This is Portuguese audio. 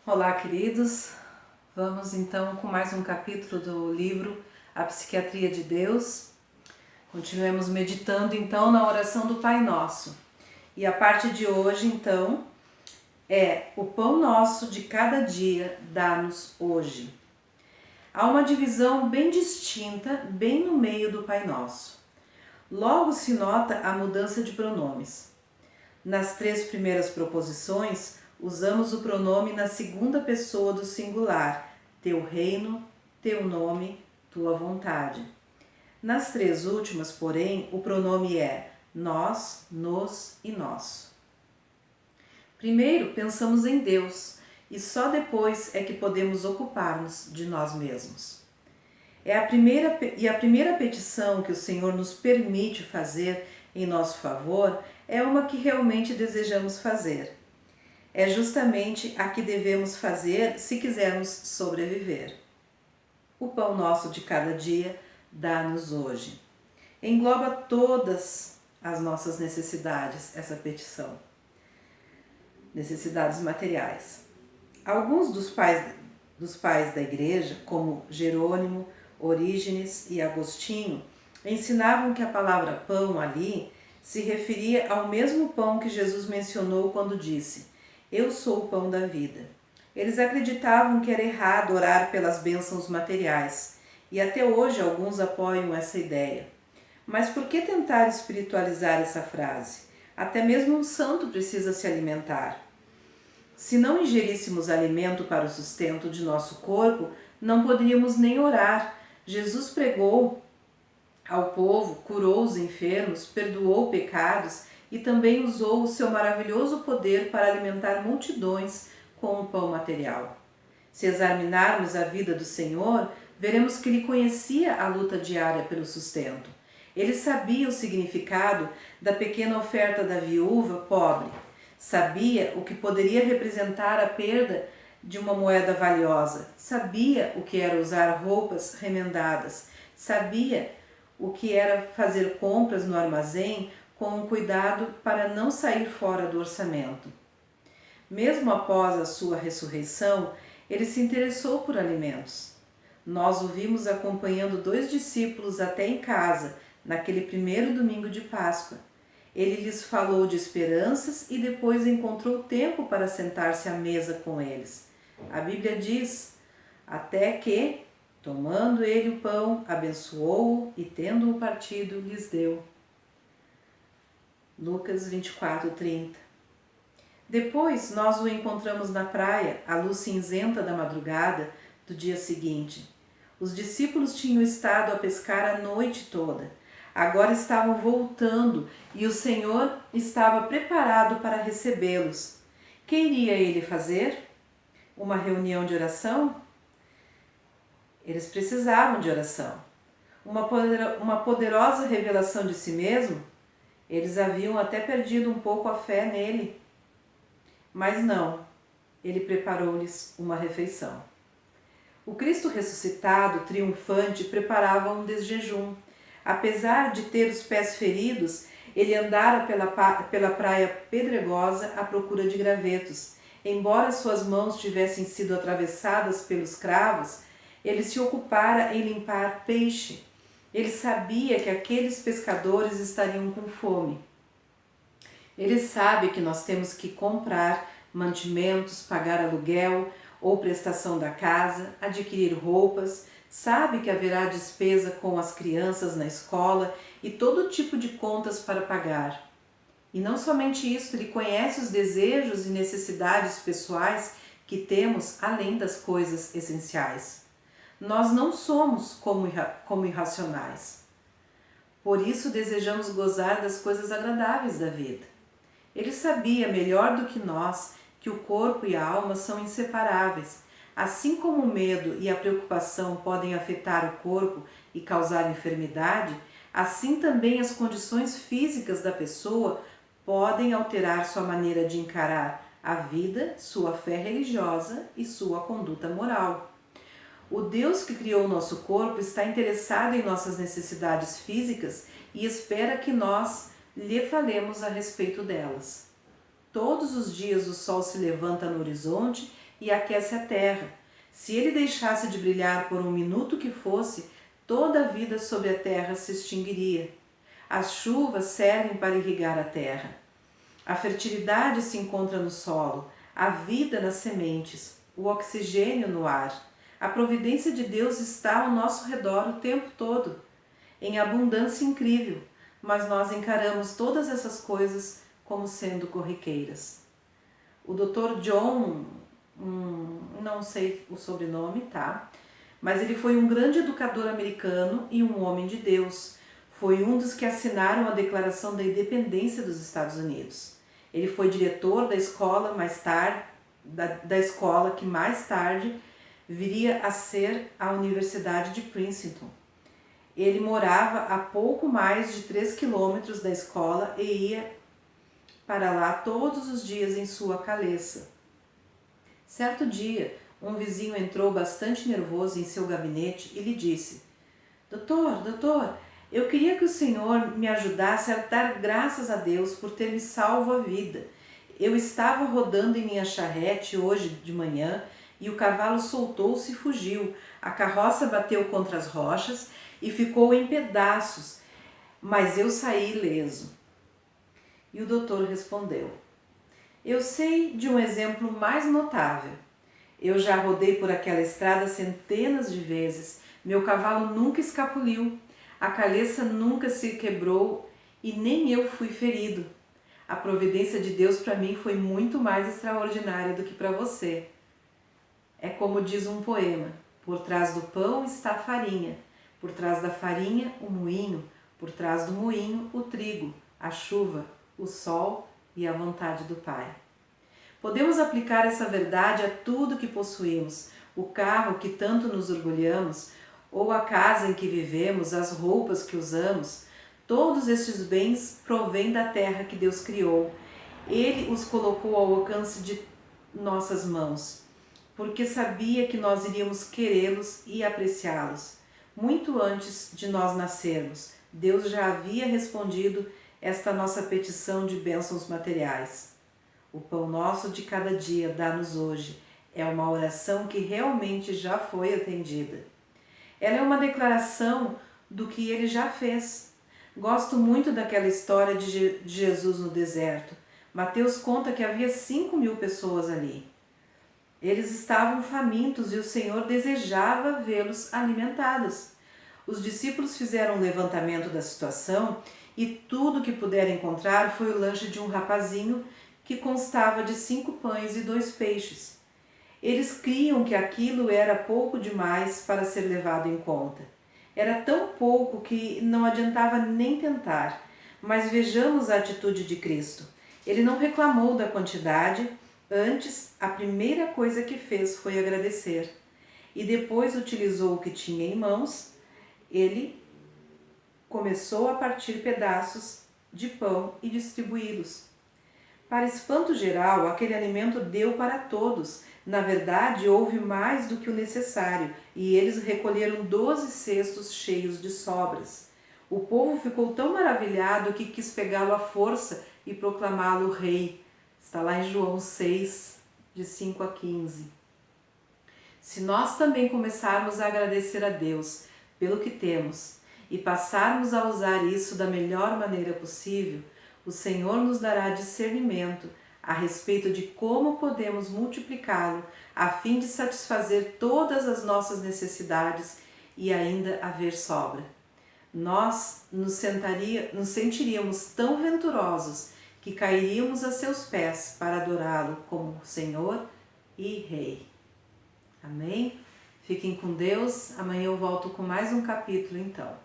Olá, queridos. Vamos então com mais um capítulo do livro A Psiquiatria de Deus. Continuemos meditando então na oração do Pai Nosso. E a parte de hoje então é: o pão nosso de cada dia dá-nos hoje. Há uma divisão bem distinta bem no meio do Pai Nosso. Logo se nota a mudança de pronomes. Nas três primeiras proposições, usamos o pronome na segunda pessoa do singular, teu reino, teu nome, tua vontade. Nas três últimas, porém, o pronome é nós, nos e nosso. Primeiro pensamos em Deus e só depois é que podemos ocupar-nos de nós mesmos. A primeira petição que o Senhor nos permite fazer em nosso favor é uma que realmente desejamos fazer. É justamente a que devemos fazer se quisermos sobreviver. O pão nosso de cada dia dá-nos hoje. Engloba todas as nossas necessidades, essa petição. Necessidades materiais. Alguns dos pais da igreja, como Jerônimo, Orígenes e Agostinho, ensinavam que a palavra pão ali se referia ao mesmo pão que Jesus mencionou quando disse: eu sou o pão da vida. Eles acreditavam que era errado orar pelas bênçãos materiais, e até hoje alguns apoiam essa ideia. Mas por que tentar espiritualizar essa frase? Até mesmo um santo precisa se alimentar. Se não ingeríssemos alimento para o sustento de nosso corpo, não poderíamos nem orar. Jesus pregou ao povo, curou os enfermos, perdoou pecados e também usou o seu maravilhoso poder para alimentar multidões com o pão material. Se examinarmos a vida do Senhor, veremos que ele conhecia a luta diária pelo sustento. Ele sabia o significado da pequena oferta da viúva pobre, sabia o que poderia representar a perda de uma moeda valiosa, sabia o que era usar roupas remendadas, sabia o que era fazer compras no armazém com um cuidado para não sair fora do orçamento. Mesmo após a sua ressurreição, ele se interessou por alimentos. Nós o vimos acompanhando 2 discípulos até em casa, naquele primeiro domingo de Páscoa. Ele lhes falou de esperanças e depois encontrou tempo para sentar-se à mesa com eles. A Bíblia diz: até que, tomando ele o pão, abençoou-o e, tendo-o partido, lhes deu. Lucas 24:30. Depois nós o encontramos na praia, à luz cinzenta da madrugada do dia seguinte. Os discípulos tinham estado a pescar a noite toda. Agora estavam voltando e o Senhor estava preparado para recebê-los. Que iria ele fazer? Uma reunião de oração? Eles precisavam de oração. Uma poderosa revelação de si mesmo? Eles haviam até perdido um pouco a fé nele. Mas não, ele preparou-lhes uma refeição. O Cristo ressuscitado, triunfante, preparava um desjejum. Apesar de ter os pés feridos, ele andara pela praia pedregosa à procura de gravetos. Embora suas mãos tivessem sido atravessadas pelos cravos, ele se ocupara em limpar peixe. Ele sabia que aqueles pescadores estariam com fome. Ele sabe que nós temos que comprar mantimentos, pagar aluguel ou prestação da casa, adquirir roupas, sabe que haverá despesa com as crianças na escola e todo tipo de contas para pagar. E não somente isso, ele conhece os desejos e necessidades pessoais que temos além das coisas essenciais. Nós não somos como irracionais. Por isso desejamos gozar das coisas agradáveis da vida. Ele sabia melhor do que nós que o corpo e a alma são inseparáveis. Assim como o medo e a preocupação podem afetar o corpo e causar enfermidade, assim também as condições físicas da pessoa podem alterar sua maneira de encarar a vida, sua fé religiosa e sua conduta moral. O Deus que criou o nosso corpo está interessado em nossas necessidades físicas e espera que nós lhe falemos a respeito delas. Todos os dias o sol se levanta no horizonte e aquece a terra. Se ele deixasse de brilhar por um minuto que fosse, toda a vida sobre a terra se extinguiria. As chuvas servem para irrigar a terra. A fertilidade se encontra no solo, a vida nas sementes, o oxigênio no ar. A providência de Deus está ao nosso redor o tempo todo, em abundância incrível, mas nós encaramos todas essas coisas como sendo corriqueiras. O Dr. John, não sei o sobrenome, tá? Mas ele foi um grande educador americano e um homem de Deus. Foi um dos que assinaram a Declaração da Independência dos Estados Unidos. Ele foi diretor da escola da escola que mais tarde viria a ser a Universidade de Princeton. Ele morava a pouco mais de 3 quilômetros da escola e ia para lá todos os dias em sua caleça. Certo dia, um vizinho entrou bastante nervoso em seu gabinete e lhe disse: Doutor, eu queria que o senhor me ajudasse a dar graças a Deus por ter me salvo a vida. Eu estava rodando em minha charrete hoje de manhã e o cavalo soltou-se e fugiu. A carroça bateu contra as rochas e ficou em pedaços, mas eu saí ileso. E o doutor respondeu: Eu sei de um exemplo mais notável. Eu já rodei por aquela estrada centenas de vezes. Meu cavalo nunca escapuliu. A caleça nunca se quebrou e nem eu fui ferido. A providência de Deus para mim foi muito mais extraordinária do que para você. É como diz um poema: por trás do pão está a farinha, por trás da farinha o moinho, por trás do moinho o trigo, a chuva, o sol e a vontade do Pai. Podemos aplicar essa verdade a tudo que possuímos, o carro que tanto nos orgulhamos, ou a casa em que vivemos, as roupas que usamos. Todos estes bens provêm da terra que Deus criou. Ele os colocou ao alcance de nossas mãos, porque sabia que nós iríamos querê-los e apreciá-los. Muito antes de nós nascermos, Deus já havia respondido esta nossa petição de bênçãos materiais. O pão nosso de cada dia dá-nos hoje é uma oração que realmente já foi atendida. Ela é uma declaração do que ele já fez. Gosto muito daquela história de Jesus no deserto. Mateus conta que havia 5.000 pessoas ali. Eles estavam famintos e o Senhor desejava vê-los alimentados. Os discípulos fizeram um levantamento da situação e tudo que puderam encontrar foi o lanche de um rapazinho que constava de 5 pães e 2 peixes. Eles criam que aquilo era pouco demais para ser levado em conta. Era tão pouco que não adiantava nem tentar. Mas vejamos a atitude de Cristo. Ele não reclamou da quantidade, antes a primeira coisa que fez foi agradecer. E depois utilizou o que tinha em mãos. Ele começou a partir pedaços de pão e distribuí-los. Para espanto geral, aquele alimento deu para todos. Na verdade, houve mais do que o necessário, e eles recolheram 12 cestos cheios de sobras. O povo ficou tão maravilhado que quis pegá-lo à força e proclamá-lo rei. Está lá em João 6, de 5 a 15. Se nós também começarmos a agradecer a Deus pelo que temos e passarmos a usar isso da melhor maneira possível, o Senhor nos dará discernimento a respeito de como podemos multiplicá-lo a fim de satisfazer todas as nossas necessidades e ainda haver sobra. Nós nos sentiríamos tão venturosos que cairíamos a seus pés para adorá-lo como Senhor e Rei. Amém? Fiquem com Deus. Amanhã eu volto com mais um capítulo então.